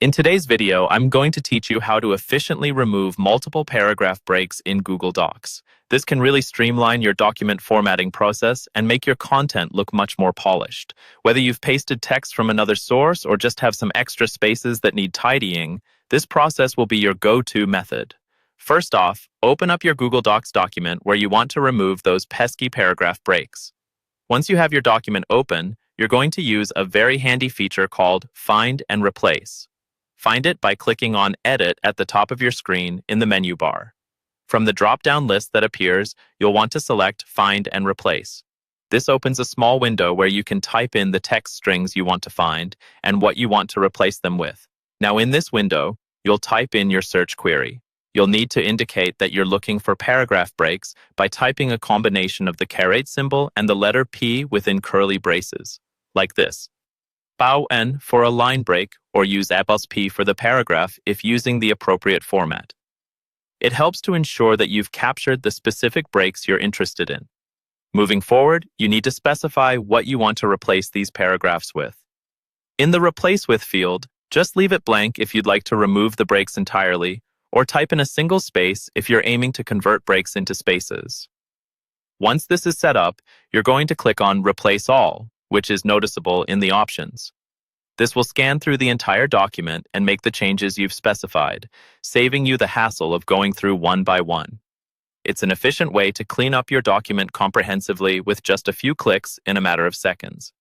In today's video, I'm going to teach you how to efficiently remove multiple paragraph breaks in Google Docs. This can really streamline your document formatting process and make your content look much more polished. Whether you've pasted text from another source or just have some extra spaces that need tidying, this process will be your go-to method. First off, open up your Google Docs document where you want to remove those pesky paragraph breaks. Once you have your document open, you're going to use a very handy feature called Find and Replace. Find it by clicking on Edit at the top of your screen in the menu bar. From the drop-down list that appears, you'll want to select Find and Replace. This opens a small window where you can type in the text strings you want to find and what you want to replace them with. Now in this window, you'll type in your search query. You'll need to indicate that you're looking for paragraph breaks by typing a combination of the caret symbol and the letter P within curly braces, like this. Bow N for a line break, or use +P for the paragraph if using the appropriate format. It helps to ensure that you've captured the specific breaks you're interested in. Moving forward, you need to specify what you want to replace these paragraphs with. In the Replace With field, just leave it blank if you'd like to remove the breaks entirely, or type in a single space if you're aiming to convert breaks into spaces. Once this is set up, you're going to click on Replace All, which is noticeable in the options. This will scan through the entire document and make the changes you've specified, saving you the hassle of going through one by one. It's an efficient way to clean up your document comprehensively with just a few clicks in a matter of seconds.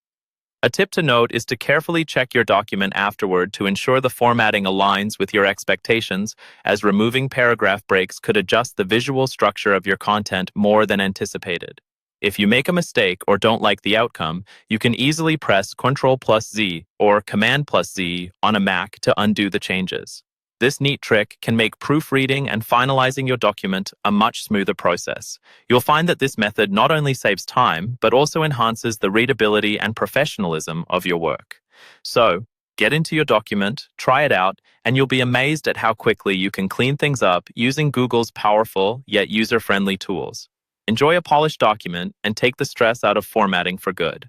A tip to note is to carefully check your document afterward to ensure the formatting aligns with your expectations, as removing paragraph breaks could adjust the visual structure of your content more than anticipated. If you make a mistake or don't like the outcome, you can easily press Ctrl+Z or Command+Z on a Mac to undo the changes. This neat trick can make proofreading and finalizing your document a much smoother process. You'll find that this method not only saves time, but also enhances the readability and professionalism of your work. So, get into your document, try it out, and you'll be amazed at how quickly you can clean things up using Google's powerful yet user-friendly tools. Enjoy a polished document and take the stress out of formatting for good.